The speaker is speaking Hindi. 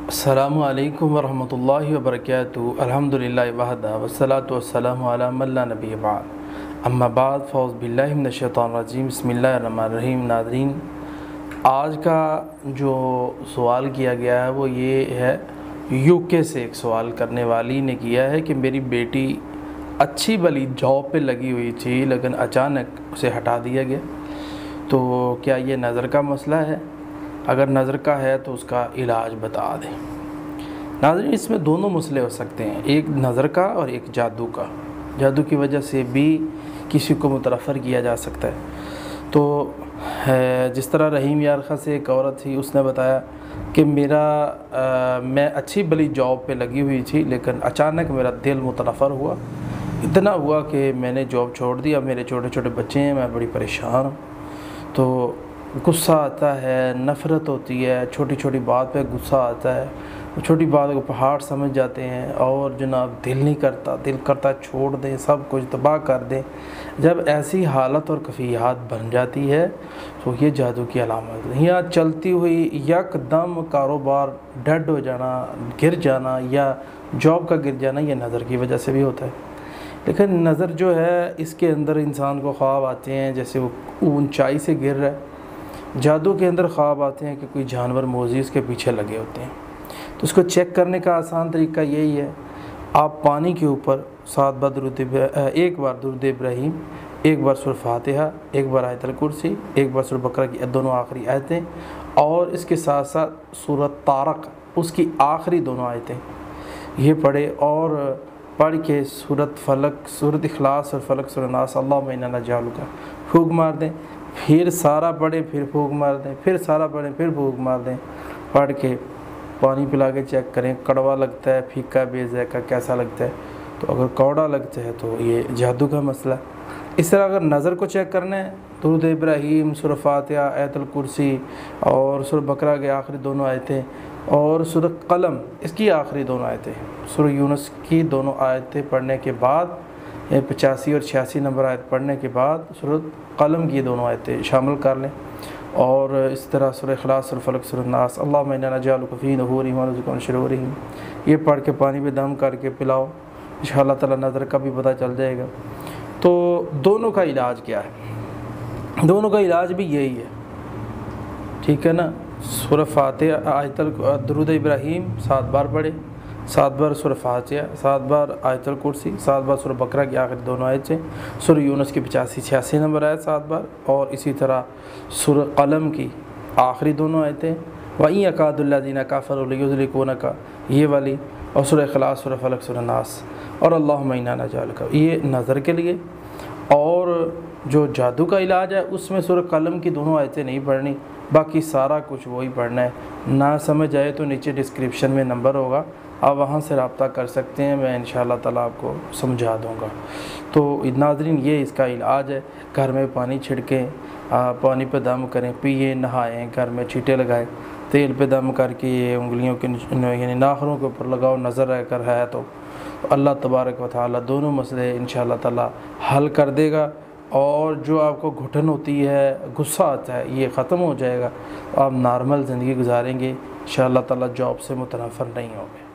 अस्सलामु अलैकुम वरहमतुल्लाहि वबरकातुहू अल्हम्दुलिल्लाहि वहदा वस्सलातु वस्सलामु अला मन ला नबिय्य बाद अम्मा बाद फ़ौज़ बिल्लाहि मिनश शैतानिर रजीम बिस्मिल्लाहिर रहमानिर रहीम। नाज़रीन, आज का जो सवाल किया गया है वो ये है, यूके से एक सवाल करने वाली ने किया है कि मेरी बेटी अच्छी भली जॉब पे लगी हुई थी लेकिन अचानक उसे हटा दिया गया, तो क्या ये नज़र का मसला है? अगर नज़र का है तो उसका इलाज बता दें। नाज़रीन, इसमें दोनों मसले हो सकते हैं, एक नज़र का और एक जादू का। जादू की वजह से भी किसी को मुतनफ़र किया जा सकता है। तो जिस तरह रहीम यारखा से एक औरत थी, उसने बताया कि मैं अच्छी भली जॉब पे लगी हुई थी लेकिन अचानक मेरा दिल मुतनफ़र हुआ, इतना हुआ कि मैंने जॉब छोड़ दी। अब मेरे छोटे छोटे बच्चे हैं, मैं बड़ी परेशान हूँ। तो गुस्सा आता है, नफ़रत होती है, छोटी छोटी बात पे गुस्सा आता है, छोटी बात को पहाड़ समझ जाते हैं और जनाब दिल नहीं करता, दिल करता छोड़ दें, सब कुछ तबाह कर दें। जब ऐसी हालत और कैफियत बन जाती है तो ये जादू की अलामत है। या चलती हुई यकदम कारोबार डेड हो जाना, गिर जाना, या जॉब का गिर जाना, ये नज़र की वजह से भी होता है। लेकिन नज़र जो है, इसके अंदर इंसान को ख्वाब आते हैं जैसे वो ऊंचाई से गिर रहा है। जादू के अंदर ख्वाब आते हैं कि कोई जानवर मोज़ी उसके पीछे लगे होते हैं। तो उसको चेक करने का आसान तरीका यही है, आप पानी के ऊपर 7 बार एक बार दुरूद इब्राहीम, एक बार सूरह फातिहा, एक बार आयतुल कुर्सी, एक बार सूरह बकरा की दोनों आखिरी आयतें, और इसके साथ साथ सूरह तारक उसकी आखिरी दोनों आयतें ये पढ़े, और पढ़ के सूरत फलक, सूरत इखलास और फलक, सूरह नास, अल्लाहुम्मा इन्ना नजअलुका फूंक मार दें, फिर सारा पढ़ें, फिर फूंक मार दें, फिर सारा पढ़ें, फिर फूंक मार दें। पढ़ के पानी पिला के चेक करें, कड़वा लगता है, फीका, बेज़ायका कैसा लगता है। तो अगर कौड़ा लगता है तो ये जादू का मसला। इस तरह अगर नज़र को चेक करना है, दुरूद इब्राहीम, सूरह फातिहा, आयतुल कुर्सी और सूरह बकरा के आखिरी दोनों आयतें, और सूरह कलम इसकी आखिरी दोनों आयतें, सूरह यूनुस की दोनों आयतें पढ़ने के बाद, 85 और 86 नंबर आयत पढ़ने के बाद सूरह कलम की दोनों आयतें शामिल कर लें। और इस तरह सूरह इखलास, सूरह फलक, सूरह नास, अल्लाहुम्मा इन्ना नजअलुका फी नुहूरिहिम व नऊज़ुबिका मिन शुरूरिहिम, ये पढ़ के पानी में दम करके पिलाओ, इंशाअल्लाह ताला नज़र का भी पता चल जाएगा। तो दोनों का इलाज क्या है? दोनों का इलाज भी यही है, ठीक है ना। सूरह फातिहा, आयतुल दुरूद इब्राहीम 7 बार पढ़े, 7 बार सूरह फातिहा, 7 बार आयतुल कुर्सी, 7 बार सूरह बकरा की आखिरी दोनों आयतें, सूरह यूनुस की 85-86 नंबर आयत 7 बार, और इसी तरह सूरह कलम की आखिरी दोनों आयतें, वहीं यकादुल्लज़ीना काफ़रू लियुज़लिकूनका ये वाली, और सूरह इखलास, सूरह फलक, सूरह नास, और अल्लाहुम्मा इन्ना नजअलुका ये नज़र के लिए। और जो जादू का इलाज है उसमें सूरह कलम की दोनों आयतें नहीं पढ़नी, बाकी सारा कुछ वही पढ़ना है। ना समझ आए तो नीचे डिस्क्रिप्शन में नंबर होगा, आप वहाँ से रब्ता कर सकते हैं, मैं इंशाअल्लाह ताला आपको समझा दूँगा। तो नाज़रीन, ये इसका इलाज है। घर में पानी छिड़कें, पानी पे दम करें, पिए, नहाएं, घर में छींटे लगाएं, तेल पे दम करके ये उंगलियों के यानी नाखूनों के ऊपर लगाओ, नज़र रहकर है तो अल्लाह तबारक व तआला दोनों मसले इंशाअल्लाह ताला हल कर देगा। और जो आपको घुटन होती है, गुस्सा आता है, ये ख़त्म हो जाएगा। आप नॉर्मल ज़िंदगी गुजारेंगे, इंशाअल्लाह ताला जॉब से मुतनफ़र नहीं होंगे।